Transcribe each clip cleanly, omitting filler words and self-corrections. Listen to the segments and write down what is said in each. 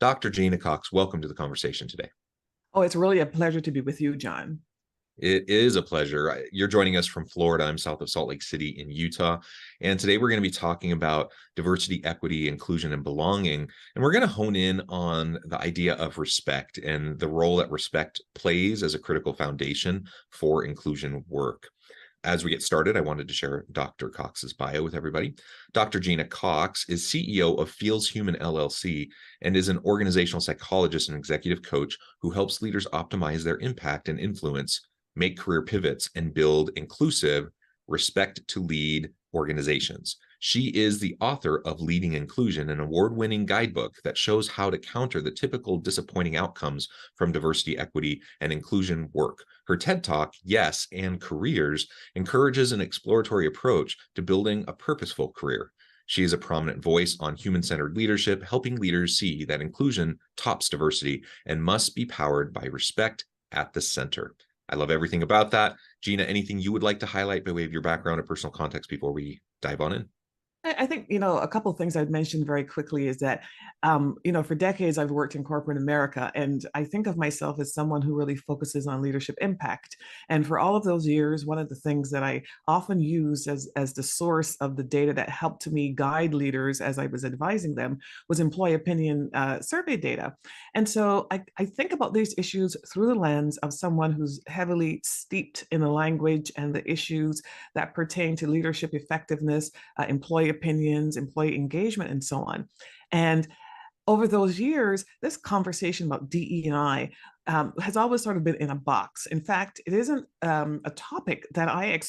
Dr. Gena Cox, welcome to the conversation today. Oh, it's really a pleasure to be with you, John. It is a pleasure. You're joining us from Florida. I'm south of Salt Lake City in Utah. And today we're going to be talking about diversity, equity, inclusion, and belonging. And we're going to hone in on the idea of respect and the role that respect plays as a critical foundation for inclusion work. As we get started, I wanted to share Dr. Cox's bio with everybody. Dr. Gena Cox is CEO of Feels Human LLC and is an organizational psychologist and executive coach who helps leaders optimize their impact and influence, make career pivots, and build inclusive, respect to lead organizations. She is the author of Leading Inclusion, an award-winning guidebook that shows how to counter the typical disappointing outcomes from diversity, equity, and inclusion work. Her TED Talk, Yes and Careers, encourages an exploratory approach to building a purposeful career. She is a prominent voice on human-centered leadership, helping leaders see that inclusion tops diversity and must be powered by respect at the center. I love everything about that. Gena, anything you would like to highlight by way of your background or personal context before we dive on in? I think, a couple of things I'd mention very quickly is that, for decades I've worked in corporate America, and I think of myself as someone who really focuses on leadership impact. And for all of those years, one of the things that I often used as the source of the data that helped me guide leaders as I was advising them was employee opinion survey data. And so I think about these issues through the lens of someone who's heavily steeped in the language and the issues that pertain to leadership effectiveness, employee opinions, employee engagement, and so on. And over those years, this conversation about DE&I has always sort of been in a box. In fact, it isn't a topic that I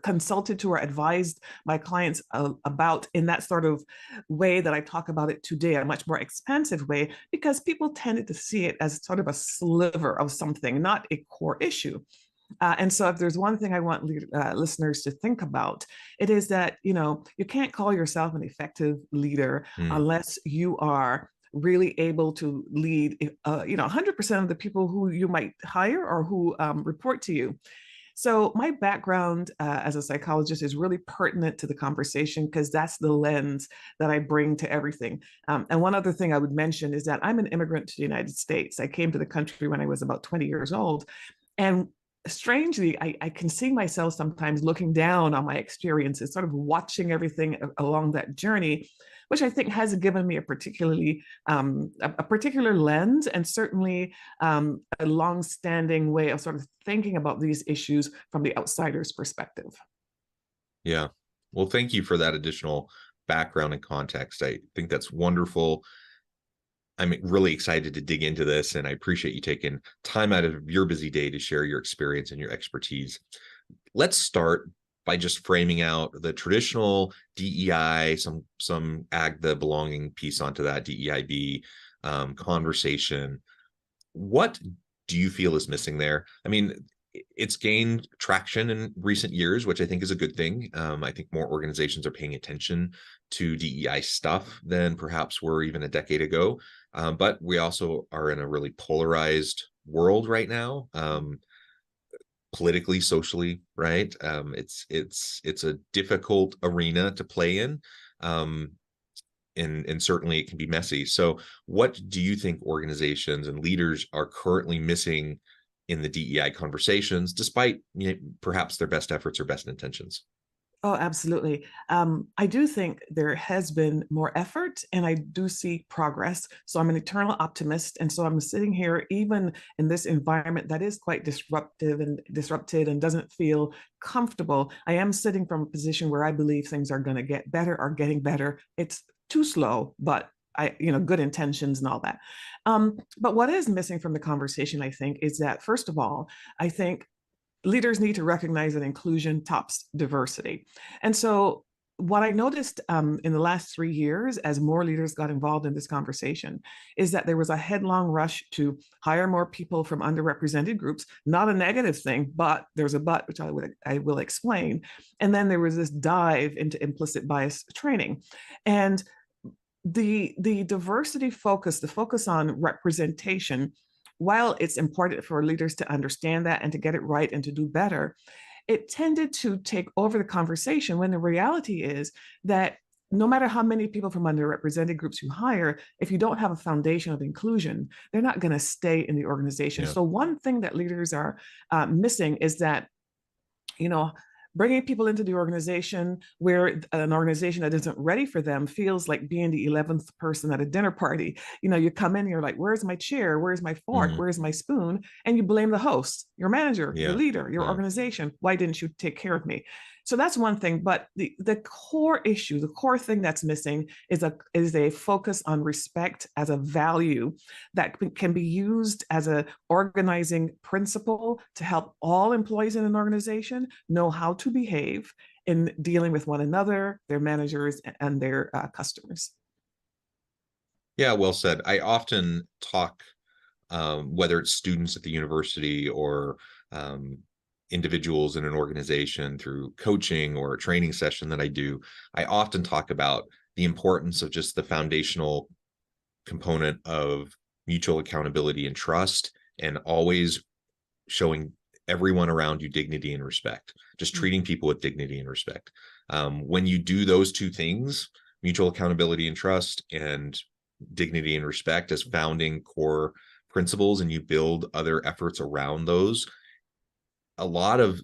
consulted to or advised my clients about in that sort of way that I talk about it today, a much more expansive way, because people tended to see it as sort of a sliver of something, not a core issue. And so if there's one thing I want listeners to think about, it is that, you can't call yourself an effective leader unless you are really able to lead, 100% of the people who you might hire or who report to you. So my background as a psychologist is really pertinent to the conversation because that's the lens that I bring to everything. And one other thing I would mention is that I'm an immigrant to the United States. I came to the country when I was about 20 years old. And strangely, I can see myself sometimes looking down on my experiences, sort of watching everything along that journey, which I think has given me a particular lens and certainly a long-standing way of sort of thinking about these issues from the outsider's perspective. Yeah. Well, thank you for that additional background and context. I think that's wonderful. I'm really excited to dig into this, and I appreciate you taking time out of your busy day to share your experience and your expertise. Let's start by just framing out the traditional DEI, some add the belonging piece onto that DEIB conversation. What do you feel is missing there? I mean, it's gained traction in recent years, which I think is a good thing. I think more organizations are paying attention to DEI stuff than perhaps were even a decade ago. But we also are in a really polarized world right now, politically, socially, right? It's a difficult arena to play in. And certainly it can be messy. So what do you think organizations and leaders are currently missing in the DEI conversations, despite perhaps their best efforts or best intentions? Oh, absolutely. I do think there has been more effort and I do see progress. So I'm an eternal optimist. And so I'm sitting here, even in this environment that is quite disrupted and doesn't feel comfortable. I am sitting from a position where I believe things are going to get better, are getting better. It's too slow, but good intentions and all that. But what is missing from the conversation, I think, is that, first of all, I think leaders need to recognize that inclusion tops diversity. And so what I noticed in the last 3 years, as more leaders got involved in this conversation, is that there was a headlong rush to hire more people from underrepresented groups. Not a negative thing, but there's a but, which I will explain. And then there was this dive into implicit bias training. And the diversity focus, the focus on representation, while it's important for leaders to understand that and to get it right and to do better, it tended to take over the conversation when the reality is that no matter how many people from underrepresented groups you hire, if you don't have a foundation of inclusion, they're not going to stay in the organization. Yeah. So one thing that leaders are missing is that, bringing people into the organization where an organization that isn't ready for them feels like being the 11th person at a dinner party. You come in and you're like, where's my chair? Where's my fork? Mm-hmm. Where's my spoon? And you blame the host, your manager, your Yeah. leader, your Yeah. organization. Why didn't you take care of me? So that's one thing. But the core issue, the core thing that's missing is a focus on respect as a value that can be used as an organizing principle to help all employees in an organization know how to behave in dealing with one another, their managers, and their customers. Yeah, well said. I often talk, whether it's students at the university or individuals in an organization through coaching or a training session that I do, I often talk about the importance of just the foundational component of mutual accountability and trust, and always showing everyone around you dignity and respect, just treating people with dignity and respect. When you do those two things, mutual accountability and trust, and dignity and respect as founding core principles, and you build other efforts around those, a lot of,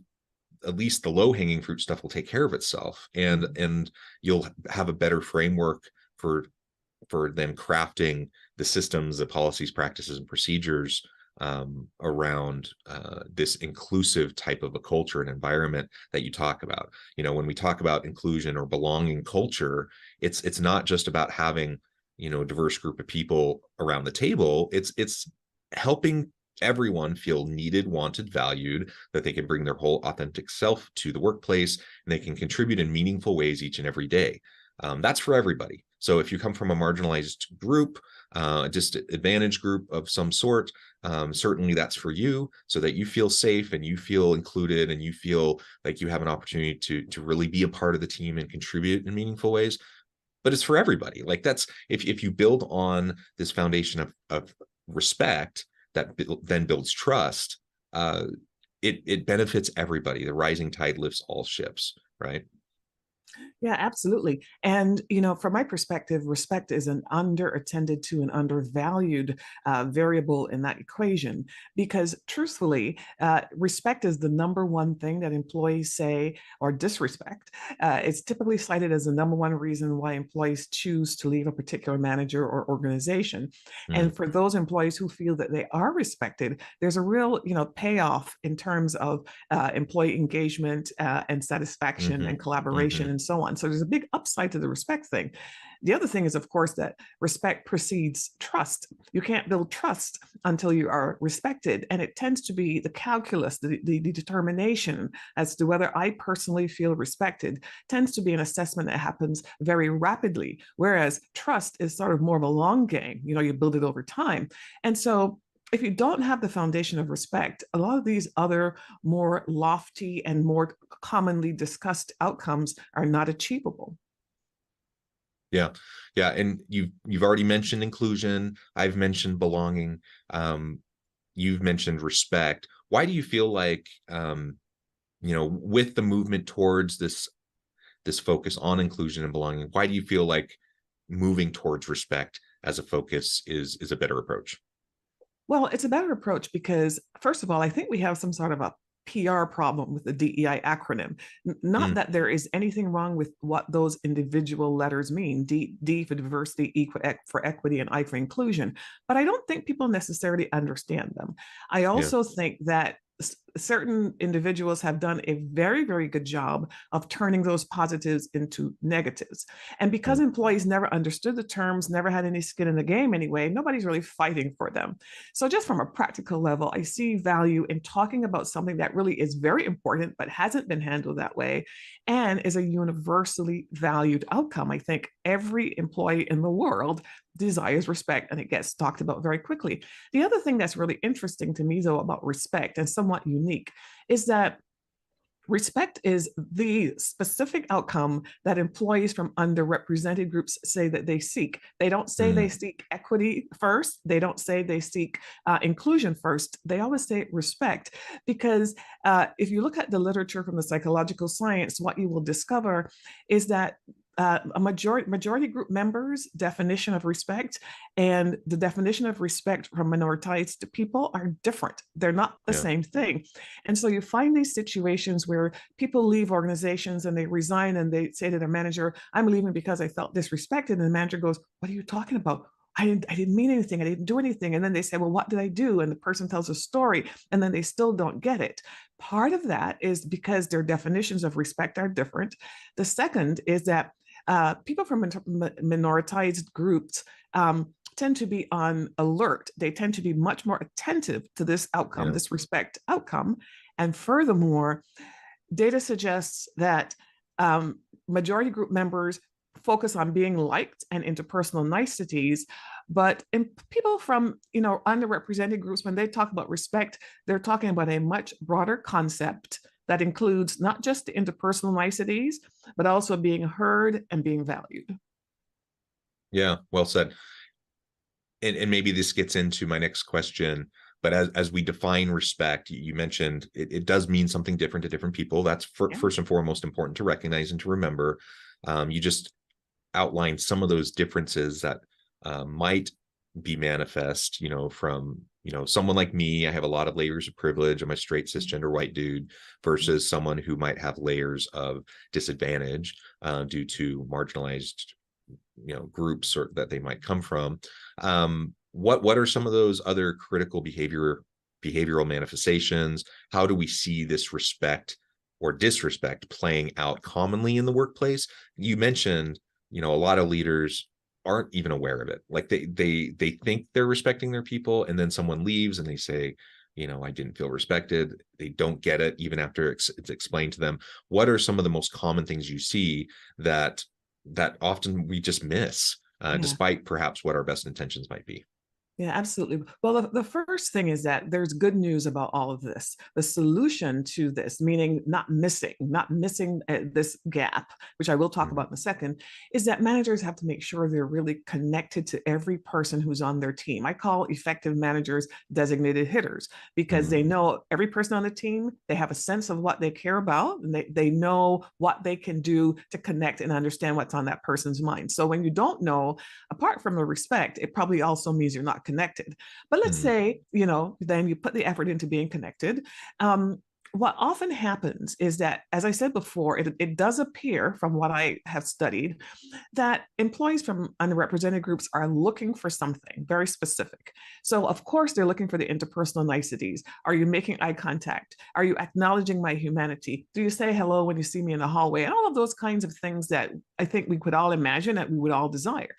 at least the low-hanging fruit stuff, will take care of itself, and you'll have a better framework for them crafting the systems, the policies, practices, and procedures around this inclusive type of a culture and environment that you talk about. When we talk about inclusion or belonging culture, it's not just about having a diverse group of people around the table. It's helping everyone feel needed, wanted, valued, that they can bring their whole authentic self to the workplace, and they can contribute in meaningful ways each and every day. That's for everybody. So if you come from a marginalized group, just advantaged group of some sort, certainly that's for you, so that you feel safe and you feel included and you feel like you have an opportunity to really be a part of the team and contribute in meaningful ways. But it's for everybody. Like, that's, if you build on this foundation of respect that then builds trust, it benefits everybody. The rising tide lifts all ships, right? Yeah, absolutely. And, from my perspective, respect is an underattended to and undervalued variable in that equation, because truthfully, respect is the number one thing that employees say, or disrespect. It's typically cited as the number one reason why employees choose to leave a particular manager or organization. And for those employees who feel that they are respected, there's a real, payoff in terms of employee engagement and satisfaction and collaboration and so on. So there's a big upside to the respect thing. The other thing is, of course, that respect precedes trust. You can't build trust until you are respected. And it tends to be the calculus, the determination as to whether I personally feel respected tends to be an assessment that happens very rapidly. Whereas trust is sort of more of a long game. You build it over time. And so if you don't have the foundation of respect, a lot of these other more lofty and more commonly discussed outcomes are not achievable. Yeah. And you've already mentioned inclusion. I've mentioned belonging. You've mentioned respect. Why do you feel like, with the movement towards this focus on inclusion and belonging, why do you feel like moving towards respect as a focus is a better approach? Well, it's a better approach because, first of all, I think we have some sort of a PR problem with the DEI acronym. Not that there is anything wrong with what those individual letters mean, D for diversity, E for equity, and I for inclusion, but I don't think people necessarily understand them. I also think that certain individuals have done a very, very good job of turning those positives into negatives. And because employees never understood the terms, never had any skin in the game anyway, nobody's really fighting for them. So just from a practical level, I see value in talking about something that really is very important, but hasn't been handled that way and is a universally valued outcome. I think every employee in the world desires respect, and it gets talked about very quickly. The other thing that's really interesting to me, though, about respect and somewhat unique is that respect is the specific outcome that employees from underrepresented groups say that they seek. They don't say they seek equity first. They don't say they seek inclusion first. They always say respect, because if you look at the literature from the psychological science, what you will discover is that a majority group members' definition of respect and the definition of respect from minoritized people are different. They're not the same thing. And so you find these situations where people leave organizations and they resign and they say to their manager, I'm leaving because I felt disrespected. And the manager goes, what are you talking about? I didn't mean anything. I didn't do anything. And then they say, well, what did I do? And the person tells a story and then they still don't get it. Part of that is because their definitions of respect are different. The second is that people from minoritized groups tend to be on alert. They tend to be much more attentive to this outcome, this respect outcome. And furthermore, data suggests that majority group members focus on being liked and interpersonal niceties, but in people from underrepresented groups, when they talk about respect, they're talking about a much broader concept that includes not just the interpersonal niceties, but also being heard and being valued. Yeah, well said. And maybe this gets into my next question, but as we define respect, you mentioned it does mean something different to different people. That's first and foremost important to recognize and to remember. You just outlined some of those differences that might be manifest, from, someone like me. I have a lot of layers of privilege. I'm a straight cisgender white dude versus someone who might have layers of disadvantage due to marginalized, groups or that they might come from. What are some of those other critical behavioral manifestations? How do we see this respect or disrespect playing out commonly in the workplace? You mentioned, a lot of leaders aren't even aware of it. Like they think they're respecting their people, and then someone leaves and they say, I didn't feel respected. They don't get it even after it's explained to them. What are some of the most common things you see that often we just miss, despite perhaps what our best intentions might be? Yeah, absolutely. Well, the first thing is that there's good news about all of this. The solution to this, meaning not missing this gap, which I will talk about in a second, is that managers have to make sure they're really connected to every person who's on their team. I call effective managers designated hitters because they know every person on the team, they have a sense of what they care about, and they know what they can do to connect and understand what's on that person's mind. So when you don't know, apart from the respect, it probably also means you're not connected. But let's say, then you put the effort into being connected. What often happens is that, as I said before, it does appear from what I have studied that employees from underrepresented groups are looking for something very specific. So of course, they're looking for the interpersonal niceties. Are you making eye contact? Are you acknowledging my humanity? Do you say hello when you see me in the hallway? And all of those kinds of things that I think we could all imagine that we would all desire.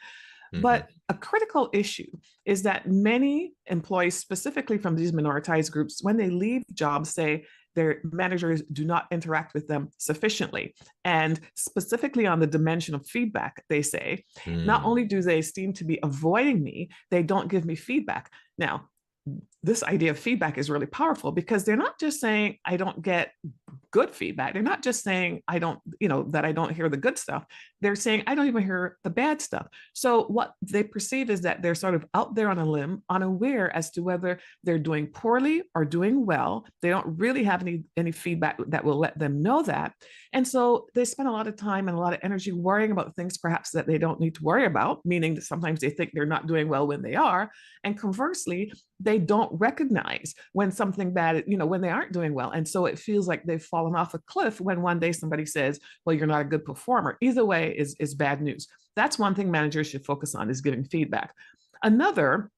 But a critical issue is that many employees, specifically from these minoritized groups, when they leave jobs, say their managers do not interact with them sufficiently. And specifically on the dimension of feedback, they say, not only do they seem to be avoiding me, they don't give me feedback. Now, this idea of feedback is really powerful because they're not just saying, I don't get good feedback. They're not just saying, I don't, that I don't hear the good stuff. They're saying, I don't even hear the bad stuff. So what they perceive is that they're sort of out there on a limb, unaware as to whether they're doing poorly or doing well. They don't really have any feedback that will let them know that. And so they spend a lot of time and a lot of energy worrying about things perhaps that they don't need to worry about, meaning that sometimes they think they're not doing well when they are. And conversely, they don't recognize when something bad, when they aren't doing well. And so it feels like they've fallen off a cliff when one day somebody says, well, you're not a good performer. Either way is bad news. That's one thing managers should focus on, is giving feedback. Another,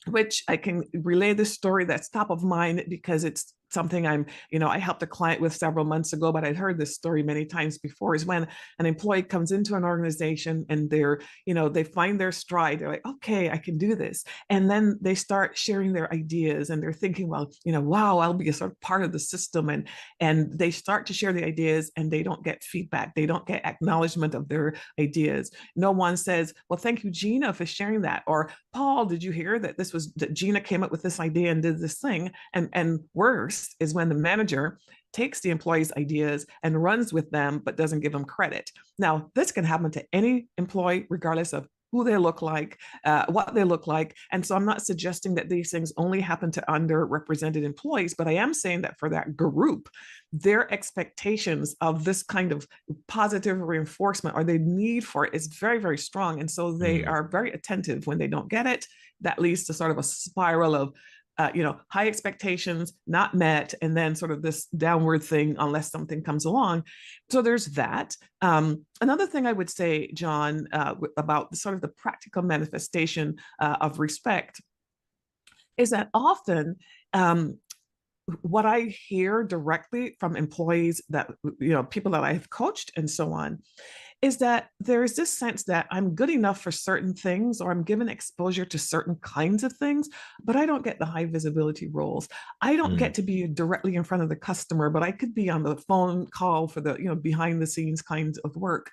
which I can relay this story that's top of mind because it's something I helped a client with several months ago, but I'd heard this story many times before, is when an employee comes into an organization and they find their stride. They're like, okay, I can do this. And then they start sharing their ideas and they're thinking, well, wow, I'll be a sort of part of the system. And they start to share the ideas and they don't get feedback. They don't get acknowledgement of their ideas. No one says, well, thank you, Gena, for sharing that. Or Paul, did you hear that that Gena came up with this idea and did this thing? And worse is when the manager takes the employee's ideas and runs with them, but doesn't give them credit. Now, this can happen to any employee, regardless of who they look like, what they look like. And so I'm not suggesting that these things only happen to underrepresented employees, but I am saying that for that group, their expectations of this kind of positive reinforcement or the need for it is very, very strong. And so they are very attentive when they don't get it. That leads to sort of a spiral of high expectations not met, and then sort of this downward thing unless something comes along. So there's that. Another thing I would say, John, about sort of the practical manifestation of respect is that often what I hear directly from employees that, people that I've coached and so on, is that there is this sense that I'm good enough for certain things, or I'm given exposure to certain kinds of things, but I don't get the high visibility roles. I don't get to be directly in front of the customer, but I could be on the phone call for the, behind the scenes kinds of work.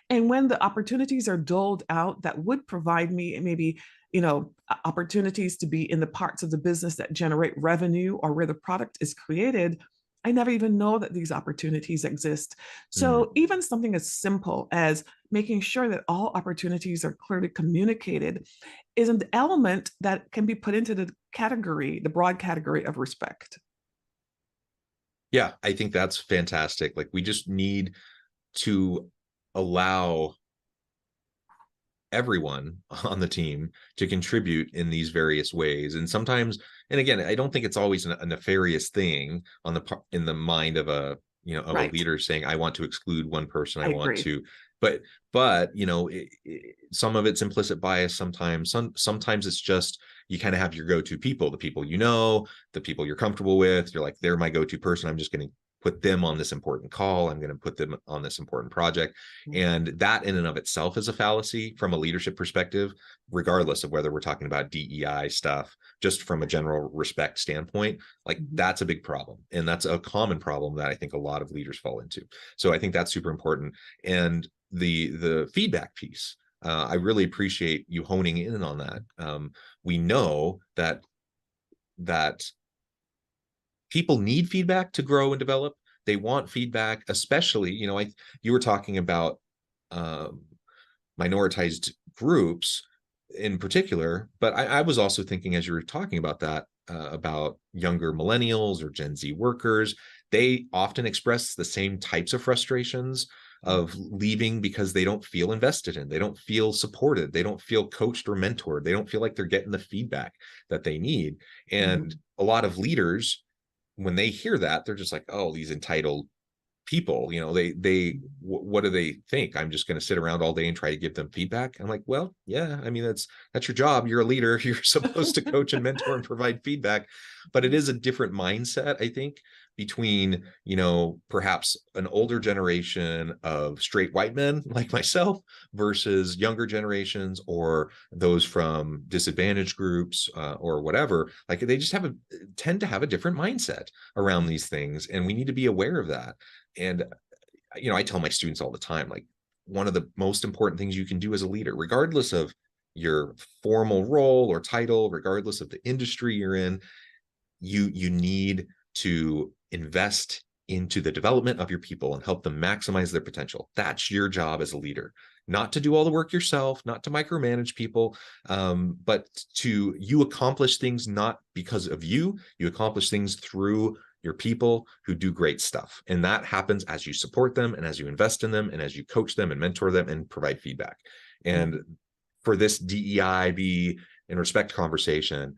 And when the opportunities are doled out that would provide me maybe, opportunities to be in the parts of the business that generate revenue or where the product is created, I never even know that these opportunities exist. So even something as simple as making sure that all opportunities are clearly communicated is an element that can be put into the broad category of respect. Yeah, I think that's fantastic. Like, we just need to allow everyone on the team to contribute in these various ways. And sometimes, and again, I don't think it's always a nefarious thing in the mind of a Right. a leader saying, I want to exclude one person, I want agree. to, but some of it's implicit bias. Sometimes it's just, you kind of have your go-to people, the people the people you're comfortable with. You're like, they're my go-to person, I'm just going to put them on this important call, I'm going to put them on this important project. And that in and of itself is a fallacy from a leadership perspective, regardless of whether we're talking about DEI stuff. Just from a general respect standpoint, like, that's a big problem, and that's a common problem that I think a lot of leaders fall into. So I think that's super important. And the feedback piece, I really appreciate you honing in on that. We know that people need feedback to grow and develop. They want feedback, especially, you were talking about minoritized groups in particular, but I was also thinking, as you were talking about that, about younger millennials or Gen Z workers. They often express the same types of frustrations of leaving because they don't feel invested in, they don't feel supported, they don't feel coached or mentored, they don't feel like they're getting the feedback that they need. And a lot of leaders, when they hear that, they're just like, oh, these entitled people, what do they think? I'm just going to sit around all day and try to give them feedback? I'm like, well, yeah, I mean, that's your job. You're a leader. You're supposed to coach and mentor and provide feedback. But it is a different mindset, I think, between, perhaps an older generation of straight white men like myself versus younger generations, or those from disadvantaged groups, or whatever. Like, they just tend to have a different mindset around these things, and we need to be aware of that. And I tell my students all the time, like, one of the most important things you can do as a leader, regardless of your formal role or title, regardless of the industry you're in, you need to invest into the development of your people and help them maximize their potential. That's your job as a leader. Not to do all the work yourself, not to micromanage people, but you accomplish things not because of you. You accomplish things through your people who do great stuff. And that happens as you support them, and as you invest in them, and as you coach them and mentor them and provide feedback. And for this DEI and respect conversation,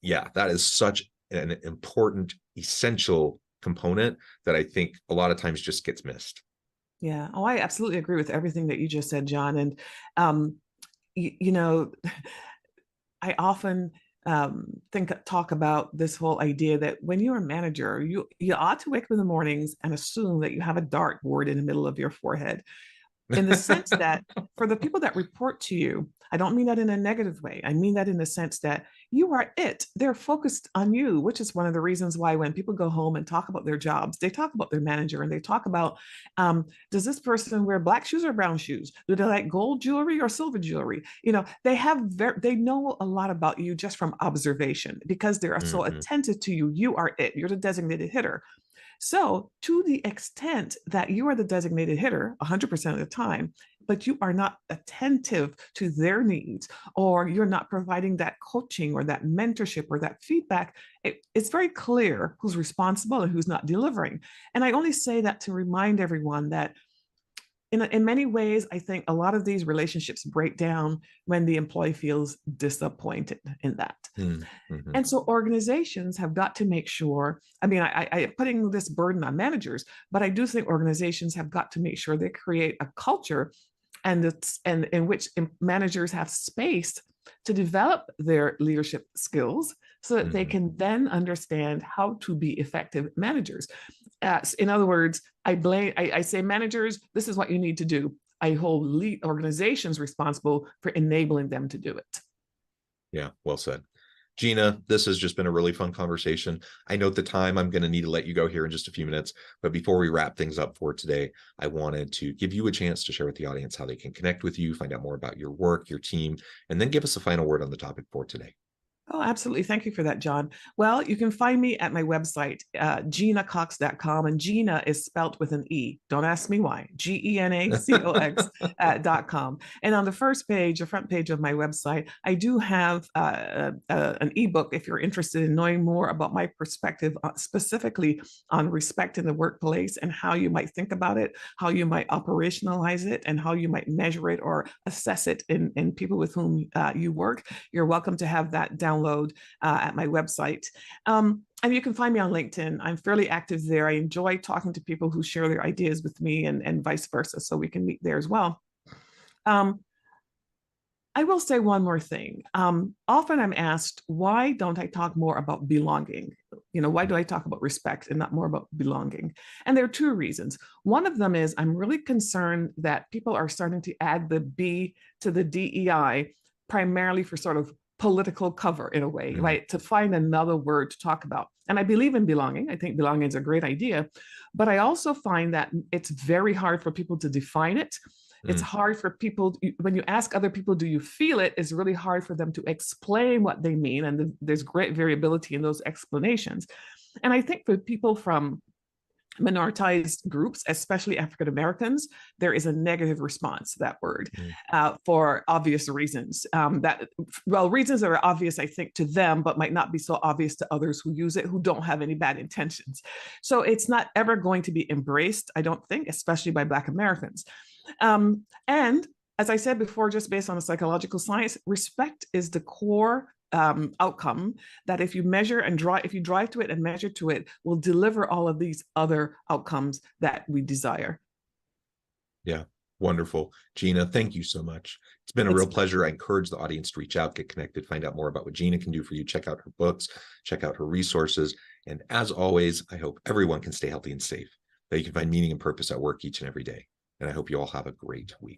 yeah, that is such an important, essential component that I think a lot of times just gets missed. Yeah. Oh, I absolutely agree with everything that you just said, John. And, I often talk about this whole idea that when you're a manager, you ought to wake up in the mornings and assume that you have a dartboard in the middle of your forehead, in the sense that for the people that report to you, I don't mean that in a negative way. I mean that in the sense that you are it. They're focused on you, which is one of the reasons why when people go home and talk about their jobs, they talk about their manager, and they talk about, does this person wear black shoes or brown shoes? Do they like gold jewelry or silver jewelry? They know a lot about you just from observation, because they are so attentive to you. You are it. You're the designated hitter. So to the extent that you are the designated hitter 100% of the time, but you are not attentive to their needs, or you're not providing that coaching or that mentorship or that feedback, it's very clear who's responsible and who's not delivering. And I only say that to remind everyone that in many ways, I think a lot of these relationships break down when the employee feels disappointed in that. Mm-hmm. And so organizations have got to make sure, I mean, I putting this burden on managers, but I do think organizations have got to make sure they create a culture and in which managers have space to develop their leadership skills so that they can then understand how to be effective managers. In other words, I say, managers, this is what you need to do. I hold organizations responsible for enabling them to do it. Yeah, well said. Gena, this has just been a really fun conversation. I note the time. I'm going to need to let you go here in just a few minutes. But before we wrap things up for today, I wanted to give you a chance to share with the audience how they can connect with you, find out more about your work, your team, and then give us a final word on the topic for today. Oh, absolutely. Thank you for that, John. Well, you can find me at my website, genacox.com, and Gena is spelt with an E. Don't ask me why. GENACOX.com. And on the first page, the front page of my website, I do have an ebook if you're interested in knowing more about my perspective, specifically on respect in the workplace and how you might think about it, how you might operationalize it, and how you might measure it or assess it in people with whom you work. You're welcome to have that download at my website. And you can find me on LinkedIn. I'm fairly active there. I enjoy talking to people who share their ideas with me and vice versa. So we can meet there as well. I will say one more thing. Often I'm asked, why don't I talk more about belonging? You know, why do I talk about respect and not more about belonging? And there are two reasons. One of them is I'm really concerned that people are starting to add the B to the DEI primarily for sort of political cover in a way, right? To find another word to talk about. And I believe in belonging. I think belonging is a great idea, but I also find that it's very hard for people to define it. It's hard for people, when you ask other people, do you feel it? It's really hard for them to explain what they mean. And there's great variability in those explanations. And I think for people from minoritized groups, especially African Americans, there is a negative response to that word for obvious reasons. Reasons that are obvious, I think, to them, but might not be so obvious to others who use it, who don't have any bad intentions. So it's not ever going to be embraced, I don't think, especially by Black Americans. And as I said before, just based on the psychological science, respect is the core outcome that if you measure and if you drive to it and measure to it, will deliver all of these other outcomes that we desire. Yeah, wonderful. Gena, thank you so much. It's been a real pleasure. I encourage the audience to reach out, get connected, find out more about what Gena can do for you. Check out her books, check out her resources. And as always, I hope everyone can stay healthy and safe, that you can find meaning and purpose at work each and every day. And I hope you all have a great week.